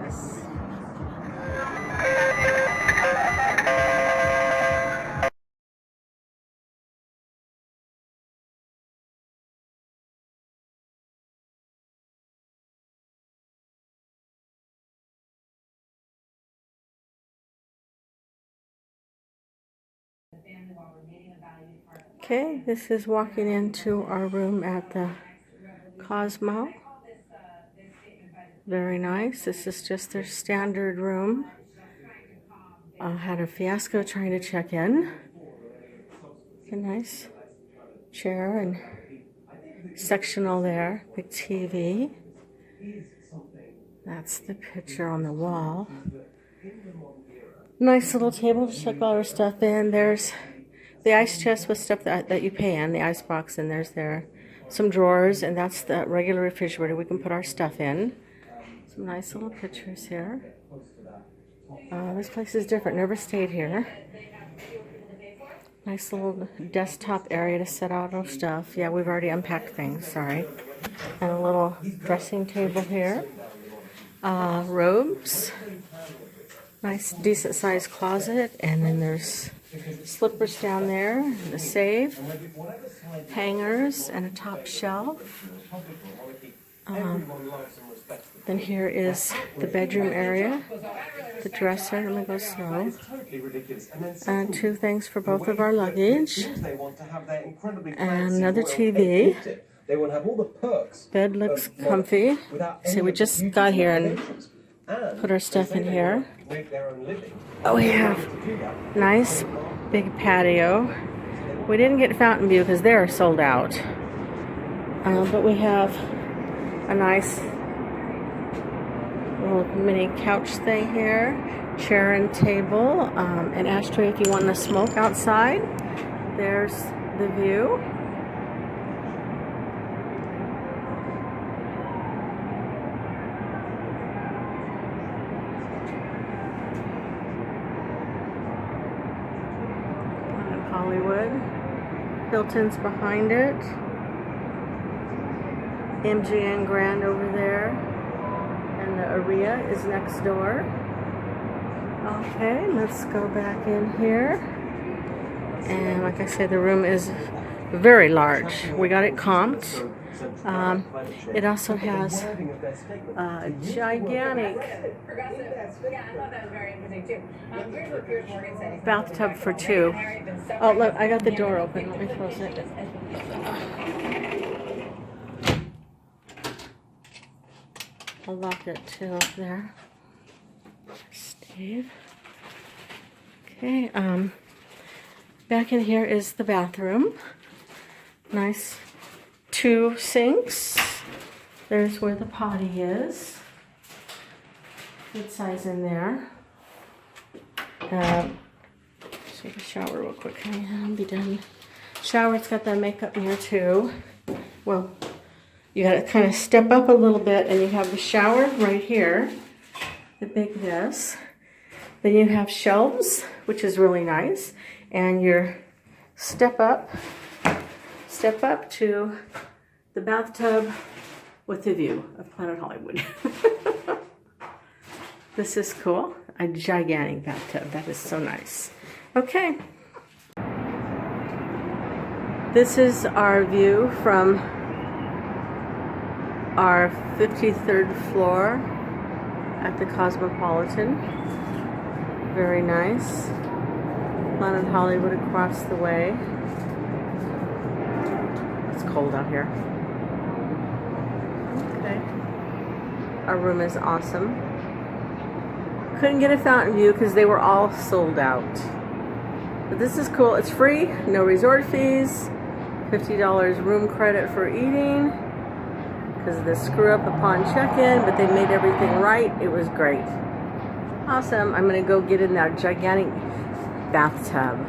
Terrace. Okay, this is walking into our room at the Cosmo. Very nice. This is just their standard room. Had a fiasco trying to check in. A nice chair and sectional there. Big TV. That's the picture on the wall. Nice little table to check all our stuff in. There's the ice chest with stuff that you pay in, the ice box, and there's some drawers, and that's the regular refrigerator we can put our stuff in. Some nice little pictures here. This place is different, never stayed here. Nice little desktop area to set out our stuff. Yeah, we've already unpacked things, sorry. And a little dressing table here. Robes. Nice, decent sized closet, and then there's slippers down there, the safe, hangers, and a top shelf. Then here is the bedroom area, the dresser. Let me go slow. And two things for both of our luggage, and another TV. Bed looks comfy. So we just got here and put our stuff in here. Oh, we have nice big patio. We didn't get Fountain View because they're sold out. But we have a nice little mini couch thing here. Chair and table. An ashtray if you want to smoke outside. There's the view. Hollywood. Hilton's behind it. MGM Grand over there. And the Aria is next door. Okay, let's go back in here. And like I said, the room is very large. We got it comped. It also has a gigantic bathtub for two. Oh, look, I got the door open. Let me close it. I'll lock it too up there. Steve. Okay, back in here is the bathroom. Nice. Two sinks. There's where the potty is. Good size in there. Take a shower real quick. I'll be done. Shower, it's got the makeup mirror too. Well, you gotta kind of step up a little bit, and you have the shower right here. The big this. Then you have shelves, which is really nice. And your step up to the bathtub with the view of Planet Hollywood. This is cool. A gigantic bathtub. That is so nice. Okay. This is our view from our 53rd floor at the Cosmopolitan. Very nice. Planet Hollywood across the way. It's cold out here. Okay. Our room is awesome. Couldn't get a Fountain View because they were all sold out. But this is cool. It's free, no resort fees, $50 room credit for eating because of the screw up upon check-in, but they made everything right. It was great. Awesome. I'm going to go get in that gigantic bathtub.